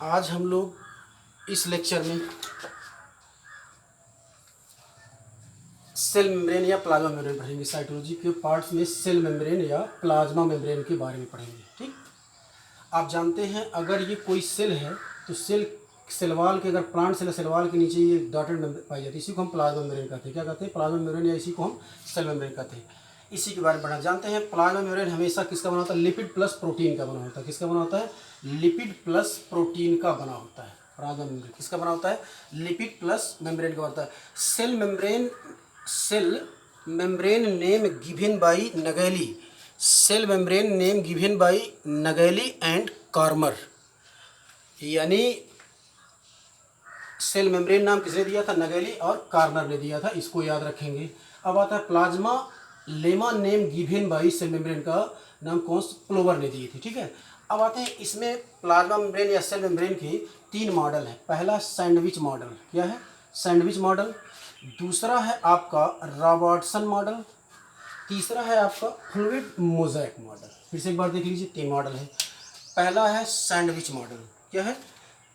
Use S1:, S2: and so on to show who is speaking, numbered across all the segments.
S1: आज हम लोग इस लेक्चर में सेल मेम्ब्रेन या प्लाज्मा मेम्ब्रेन पढ़ेंगे। साइटोलॉजी के पार्ट्स में सेल मेम्ब्रेन या प्लाज्मा मेम्ब्रेन के बारे में पढ़ेंगे। ठीक, आप जानते हैं अगर ये कोई सेल है तो सेल वाल के, अगर प्लांट सेल सेल वाल के नीचे ये डॉटेड मेम्ब्रेन पाई जाती है, इसी को हम प्लाज्मा मेम्ब्रेन कहते हैं। क्या कहते हैं? प्लाज्मा मेम्ब्रेन, या इसी को हम सेल मेम्ब्रेन कहते हैं। इसी के बारे में पढ़ना जानते हैं। प्लाज्मा मेम्ब्रेन हमेशा किसका बना होता है? लिपिड प्लस प्रोटीन का बना होता है। किसका बना होता है? लिपिड प्लस प्रोटीन का बना होता है। प्लाज्मा मेम्ब्रेन किसका बना होता है? लिपिड प्लस मेम्ब्रेन का बनता है। Cell membrane name given by Nageli, cell membrane name given by Nageli and Cramer. यानी सेल मेम्ब्रेन नाम किसने दिया था? नगेली और कार्मर ने दिया था। इसको याद रखेंगे। अब आता है plasmalemma name given by cell membrane का नाम कौन? क्लोवर ने दिए थे। ठीक है, अब आते हैं इसमें प्लाज्मा मेम्ब्रेन या सेल मेम्ब्रेन के 3 मॉडल हैं। पहला सैंडविच मॉडल। क्या है? Sandwich model. दूसरा है आपका रॉबर्टसन मॉडल। तीसरा है आपका फ्लूइड मोज़ेक मॉडल। फिर से एक बार देख लीजिए, 3 मॉडल है। पहला है सैंडविच मॉडल। क्या है?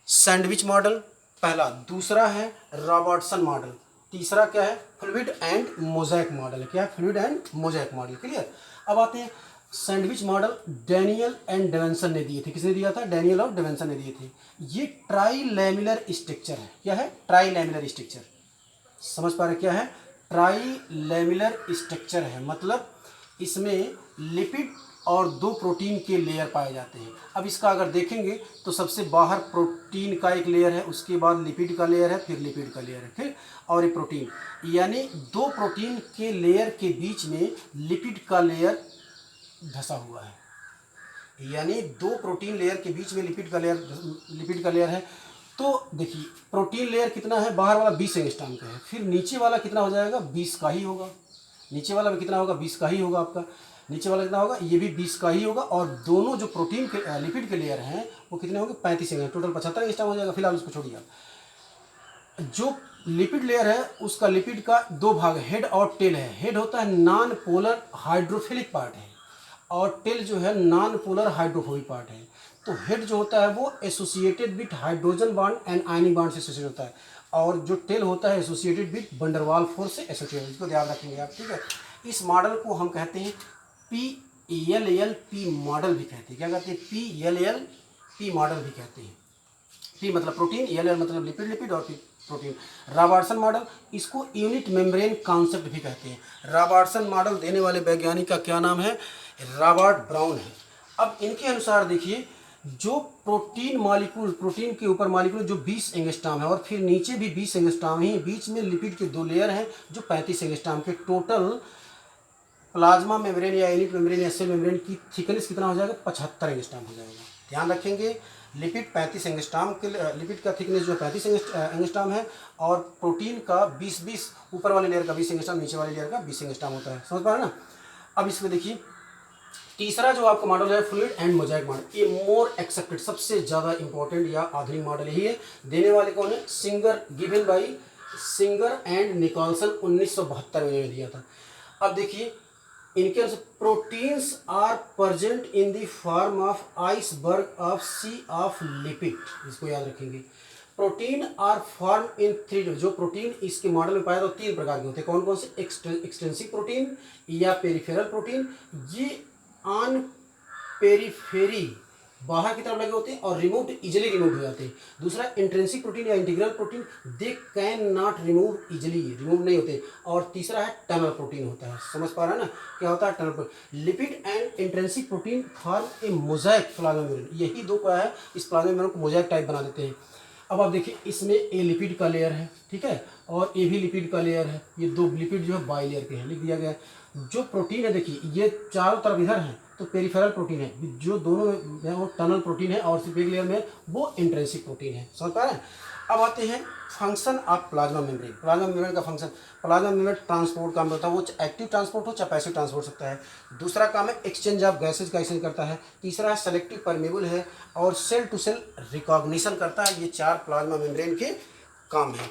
S1: सैंडविच मॉडल पहला। दूसरा है रॉबर्टसन मॉडल। तीसरा क्या है? Fluid and mosaic model. क्या है? Fluid and mosaic model. Clear. अब आते हैं सैंडविच मॉडल। डैनियल एंड डेवेंसन ने दिए थे। किसने दिया था? डैनियल और डेवेंसन ने दिए थे। ये ट्राई लैमिलर स्ट्रक्चर है। क्या है? Tri lamellar structure. समझ पा रहे क्या है? ट्राई लैमिलर स्ट्रक्चर है, मतलब इसमें लिपिड और 2 प्रोटीन के लेयर पाए जाते हैं। अब इसका अगर देखेंगे तो सबसे बाहर प्रोटीन का एक लेयर है, उसके बाद लिपिड का लेयर है, फिर लिपिड का लेयर है, फिर और एक प्रोटीन। यानी 2 प्रोटीन के लेयर के बीच में लिपिड का लेयर धसा हुआ है। यानी 2 प्रोटीन लेयर के बीच में लिपिड का लेयर है। तो देखिए प्रोटीन लेयर कितना है? बाहर वाला 20 एंगस्ट्रॉम का है। फिर नीचे वाला कितना हो जाएगा? 20 का ही होगा। नीचे वाला में कितना होगा? 20 का ही होगा। आपका नीचे वाला कितना होगा? ये भी 20 का ही होगा। और दोनों जो प्रोटीन के लिपिड के लेयर हैं वो कितने होंगे? 35 एंगस्ट्रॉम। टोटल 75 एंगस्ट्रॉम हो जाएगा। फिलहाल उसको छोड़िए। जो लिपिड लेयर है उसका लिपिड का 2 भाग, हेड और टेल है। हेड होता है नॉन पोलर हाइड्रोफिलिक पार्ट है, और टेल जो है नॉन पोलर हाइड्रोफोबिक पार्ट है। तो हेड जो होता है वो associated with hydrogen bond and ionic bond से एसोसिएटेड होता है, और जो टेल होता है एसोसिएटेड विथ वंडरवाल फोर्स से एसोसिएटेड। इसको ध्यान रखेंगे आप। ठीक है, इस मॉडल को हम कहते हैं PLLP मॉडल भी कहते हैं। क्या कहते हैं? PLLP मॉडल भी कहते हैं। P मतलब प्रोटीन, LL मतलब लिपिड और प्रोटीन। रॉबर्टसन मॉडल, इसको यूनिट मेम्ब्रेन कॉन्सेप्ट भी कहते हैं। रॉबर्टसन मॉडल देने वाले वैज्ञानिक का क्या नाम है? रॉबर्ट ब्राउन है। अब इनके अनुसार देखिए, जो प्रोटीन के ऊपर मॉलिक्यूल जो 20 एंगस्ट्रॉम है, और फिर नीचे भी 20 एंगस्ट्रॉम ही, बीच में लिपिड के 2 लेयर हैं जो 35 एंगस्ट्रॉम के। टोटल प्लाज्मा मेम्ब्रेन या यूनिट मेम्ब्रेन या सेल मेम्ब्रेन की थिकनेस कितना हो जाएगा? 75 एंगस्ट्रॉम हो जाएगा। ध्यान रखेंगे, लिपिड 35 एंगस्ट्रॉम के, लिपिड का थिकनेस जो 35 एंगस्ट्रॉम है, और प्रोटीन का 20 ऊपर वाले लेयर का 20 एंगस्ट्रॉम, नीचे वाले लेयर का 20 एंगस्ट्रॉम होता है। समझ पा रहे ना? अब इसको देखिए, तीसरा जो आपका मॉडल है फ्लूइड एंड मोज़ेक मॉडल। ये मोर एक्सेप्टेड, सबसे ज़्यादा इंपॉर्टेंट या आधुनिक मॉडल यही है। देने वाले कौन है? Given by Singer and Nicolson 1972 में दिया था। अब देखिए इनके अनुसार proteins are present in the form of iceberg of sea of lipid. इसको याद रखेंगे। प्रोटीन आर फॉर्म इन 3, जो प्रोटीन इसके मॉडल में पाया तो 3 प्रकार के होते हैं। कौन कौन से? एक्सटेंसिव प्रोटीन या पेरिफेरल प्रोटीन, ये ऑन पेरिफेरी बाहर की तरफ लगे होते हैं और इजिली रिमूव हो जाते हैं। दूसरा इंट्रिंसिक प्रोटीन या integral protein, they can not remove नहीं होते। और तीसरा है टनल प्रोटीन होता है। समझ पा रहा है ना? क्या होता है? Tunnel protein. Lipid and intrinsic protein form A mosaic plasma membrane. यही 2 क्या है? इस प्लाज्मा मेम्ब्रेन को मोज़ेक टाइप बना देते हैं। अब आप देखिए, इसमें ए लिपिड का लेयर है, ठीक है, और ए भी लिपिड का लेयर है। ये 2 लिपिड जो है बाई लेयर के हैं, लिख दिया गया है। जो प्रोटीन है देखिए, ये चारों तरफ इधर है तो पेरिफेरल प्रोटीन है, जो दोनों में वो टनल प्रोटीन है, और सिर्फ एक लेयर में वो इंट्रिंसिक प्रोटीन है। समझ पा रहे हैं? अब आते हैं function of plasma membrane. Plasma membrane का फंक्शन, प्लाज्मा मेम्ब्रेन ट्रांसपोर्ट काम करता है, वो एक्टिव ट्रांसपोर्ट हो चाहे पैसिव ट्रांसपोर्ट सकता है। दूसरा काम है एक्सचेंज ऑफ गैसेज का एक्सचेंज करता है। तीसरा है सेलेक्टिव परमेबल है, और सेल टू सेल रिकॉग्निशन करता है। ये 4 प्लाज्मा मेम्ब्रेन के काम है।